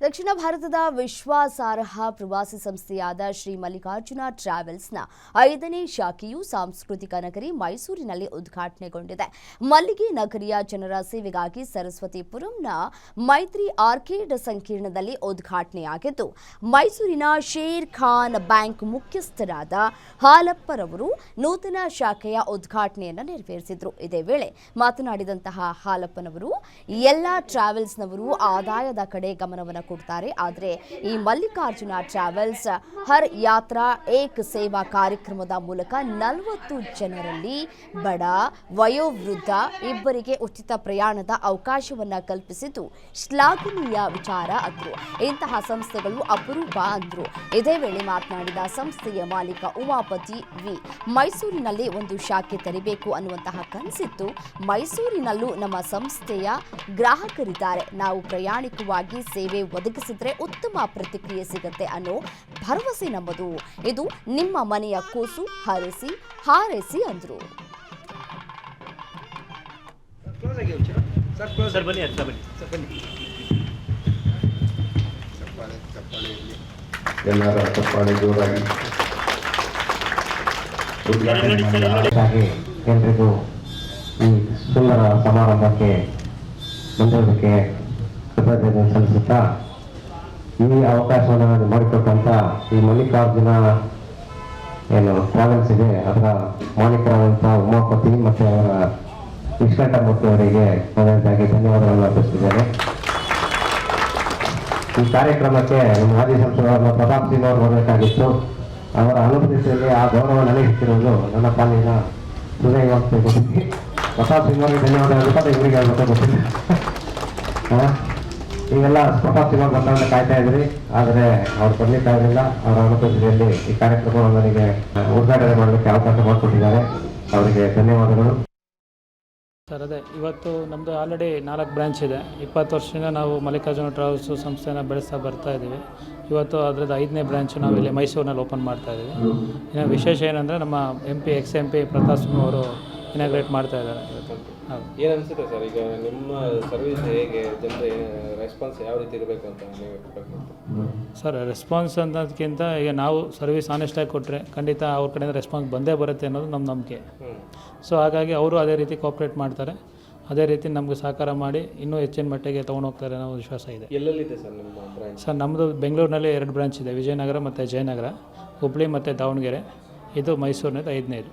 ದಕ್ಷಿಣ ಭಾರತದ ವಿಶ್ವಾಸಾರ್ಹ ಪ್ರವಾಸಿ ಸಂಸ್ಥೆಯಾದ ಶ್ರೀ ಮಲ್ಲಿಕಾರ್ಜುನ ಟ್ರಾವೆಲ್ಸ್ನ 5ನೇ ಶಾಖೆಯು ಸಾಂಸ್ಕೃತಿಕ ನಗರಿ ಮೈಸೂರಿನಲ್ಲಿ ಉದ್ಘಾಟನೆಗೊಂಡಿದೆ. ಮಲ್ಲಿಗೆ ನಗರಿಯ ಜನರ ಸೇವೆಗಾಗಿ ಸರಸ್ವತಿಪುರಂನ ಮೈತ್ರಿ ಆರ್ಕೇಡ್ ಸಂಕೀರ್ಣದಲ್ಲಿ ಉದ್ಘಾಟನೆಯಾಗಿದ್ದು, ಮೈಸೂರಿನ ಶೇರ್ ಖಾನ್ ಬ್ಯಾಂಕ್ ಮುಖ್ಯಸ್ಥರಾದ ಹಾಲಪ್ಪರವರು ನೂತನ ಶಾಖೆಯ ಉದ್ಘಾಟನೆಯನ್ನು ನೆರವೇರಿಸಿದರು. ಇದೇ ವೇಳೆ ಮಾತನಾಡಿದಂತಹ ಹಾಲಪ್ಪನವರು, ಎಲ್ಲ ಟ್ರಾವೆಲ್ಸ್ನವರು ಆದಾಯದ ಕಡೆ ಗಮನವನ್ನು ಕೊಡ್ತಾರೆ. ಆದರೆ ಈ ಮಲ್ಲಿಕಾರ್ಜುನ ಟ್ರಾವೆಲ್ಸ್ ಹರ್ ಯಾತ್ರಾ ಏಕ್ ಸೇವಾ ಕಾರ್ಯಕ್ರಮದ ಮೂಲಕ 40 ಜನರಲ್ಲಿ ಬಡ, ವಯೋವೃದ್ಧ ಇಬ್ಬರಿಗೆ ಉಚಿತ ಪ್ರಯಾಣದ ಅವಕಾಶವನ್ನ ಕಲ್ಪಿಸಿದ್ದು ಶ್ಲಾಘನೀಯ ವಿಚಾರ ಅಂದ್ರು. ಇಂತಹ ಸಂಸ್ಥೆಗಳು ಅಪರೂಪ ಅಂದ್ರು. ಇದೇ ವೇಳೆ ಮಾತನಾಡಿದ ಸಂಸ್ಥೆಯ ಮಾಲೀಕ ಉಮಾಪತಿ ವಿ, ಮೈಸೂರಿನಲ್ಲಿ ಒಂದು ಶಾಖೆ ತೆರೆಯಬೇಕು ಅನ್ನುವಂತಹ ಕನಸಿತ್ತು. ಮೈಸೂರಿನಲ್ಲೂ ನಮ್ಮ ಸಂಸ್ಥೆಯ ಗ್ರಾಹಕರಿದ್ದಾರೆ. ನಾವು ಪ್ರಾಮಾಣಿಕವಾಗಿ ಸೇವೆ ಒದಗಿಸಿದ್ರೆ ಉತ್ತಮ ಪ್ರತಿಕ್ರಿಯೆ ಸಿಗುತ್ತೆ ಅನ್ನೋ ಭರವಸೆ ನಮ್ಮದು. ಇದು ನಿಮ್ಮ ಮನೆಯ ಕೂಸು, ಹರಸಿ ಹಾರೈಸಿ ಅಂದ್ರು. ಎಲ್ಲರ ಚಪ್ಪಾಳೆ ಜೋರಾಗಿ ಎಲ್ರಿಗೂ ಈ ಸುಂದರ ಸಮಾರಂಭಕ್ಕೆ ಮುಂದೂಡಲಿಕ್ಕೆ ಕೃತಜ್ಞತೆ ಸಲ್ಲಿಸುತ್ತಾ, ಈ ಅವಕಾಶವನ್ನು ಮಾಡಿಕೊಟ್ಟಂತ ಈ ಮಲ್ಲಿಕಾರ್ಜುನ ಟ್ರಾವೆಲ್ಸ್ ಇದೆ, ಅದರ ಮಾಲೀಕರಾದಂಥ ಉಮಾಪತಿ ಮತ್ತು ಅವರ ವಿಶ್ವೇಶ್ವರಮೂರ್ತಿ ಅವರಿಗೆ ಮೊದಲನೇದಾಗಿ ಧನ್ಯವಾದಗಳನ್ನು ಅರ್ಪಿಸುತ್ತಿದ್ದೇನೆ. ಈ ಕಾರ್ಯಕ್ರಮಕ್ಕೆ ನಮ್ಮ ಮಾಜಿ ಸಂಸದರಾದ ಪ್ರತಾಪ್ ಸಿಂಗ್ ಅವರು ಬರಬೇಕಾಗಿತ್ತು. ಅವರ ಅನುಮತಿಯಲ್ಲಿ ಆ ಗೌರವ ನನಗೆ ಸಿಕ್ಕಿರೋದು ನನ್ನ ಪಾಲಿನ ಹೃದಯ ಕೊಟ್ಟಿದ್ವಿ. ಪ್ರತಾಪ್ ಸಿಂಗ್ ಅವರಿಗೆ ಧನ್ಯವಾದಗಳು. ಇವರಿಗೆ ಗೊತ್ತಿಲ್ಲ, ಈಗೆಲ್ಲ ಪ್ರತಾಪ್ ಸಿಂಗ್ ಅವರು ಬಂದ ಕಾಯ್ತಾ ಇದ್ರಿ, ಆದರೆ ಅವ್ರು ಬರಲಿಕ್ಕಾಗಲಿಲ್ಲ. ಅವರ ಅನುಮತಿಯಲ್ಲಿ ಈ ಕಾರ್ಯಕ್ರಮವನ್ನು ನನಗೆ ಉದ್ಘಾಟನೆ ಮಾಡಲಿಕ್ಕೆ ಅವಕಾಶ ಮಾಡಿಕೊಟ್ಟಿದ್ದಾರೆ. ಅವರಿಗೆ ಧನ್ಯವಾದಗಳು. ಸರ್, ಅದೇ ಇವತ್ತು ನಮ್ಮದು ಆಲ್ರೆಡಿ 4 ಬ್ರಾಂಚ್ ಇದೆ. 20 ವರ್ಷದಿಂದ ನಾವು ಮಲ್ಲಿಕಾರ್ಜುನ ಟ್ರಾವೆಲ್ಸು ಸಂಸ್ಥೆನ ಬೆಳೆಸ್ತಾ ಬರ್ತಾ ಇದ್ದೀವಿ. ಇವತ್ತು ಅದರದ್ದು 5ನೇ ಬ್ರಾಂಚು ನಾವಿಲ್ಲಿ ಮೈಸೂರಿನಲ್ಲಿ ಓಪನ್ ಮಾಡ್ತಾ ಇದ್ದೀವಿ. ಇನ್ನು ವಿಶೇಷ ಏನಂದರೆ ನಮ್ಮ MP X MP Pratap Singh ಅವರು ಇನಾಗ್ರೇಟ್ ಮಾಡ್ತಾ ಇದ್ದಾರೆ. ಏನು ಅನಿಸುತ್ತೆ ಸರ್, ಈಗ ನಿಮ್ಮ ಸರ್ವಿಸ್ ಹೇಗೆ, ಜನರ ರೆಸ್ಪಾನ್ಸ್ ಯಾವ ರೀತಿ ಇರಬೇಕು ಅಂತ ನೀವು ಎಕ್ಸ್ಪೆಕ್ಟ್ ಮಾಡ್ತೀವಿ? ಸರ್, ರೆಸ್ಪಾನ್ಸ್ ಅನ್ನೋದಕ್ಕಿಂತ ಈಗ ನಾವು ಸರ್ವಿಸ್ ಆನೆಸ್ಟಾಗಿ ಕೊಟ್ಟರೆ ಖಂಡಿತ ಅವ್ರ ಕಡೆಯಿಂದ ರೆಸ್ಪಾನ್ಸ್ ಬಂದೇ ಬರುತ್ತೆ ಅನ್ನೋದು ನಮ್ಮ ನಂಬಿಕೆ. ಸೊ ಹಾಗಾಗಿ ಅವರು ಅದೇ ರೀತಿ ಕೋಆಪ್ರೇಟ್ ಮಾಡ್ತಾರೆ, ಅದೇ ರೀತಿ ನಮಗೆ ಸಹಕಾರ ಮಾಡಿ ಇನ್ನೂ ಹೆಚ್ಚಿನ ಮಟ್ಟಿಗೆ ತೊಗೊಂಡು ಹೋಗ್ತಾರೆ ಅನ್ನೋ ವಿಶ್ವಾಸ ಇದೆ. ಎಲ್ಲೆಲ್ಲಿದೆ ಸರ್ ನಿಮ್ಮ ಬ್ರಾಂಚ್? ಸರ್, ನಮ್ಮದು ಬೆಂಗಳೂರಿನಲ್ಲಿ 2 ಬ್ರಾಂಚ್ ಇದೆ, ವಿಜಯನಗರ ಮತ್ತು ಜಯನಗರ, ಹುಬ್ಬಳ್ಳಿ ಮತ್ತು ದಾವಣಗೆರೆ. ಇದು ಮೈಸೂರಿನಲ್ಲಿ 5ನೇದು.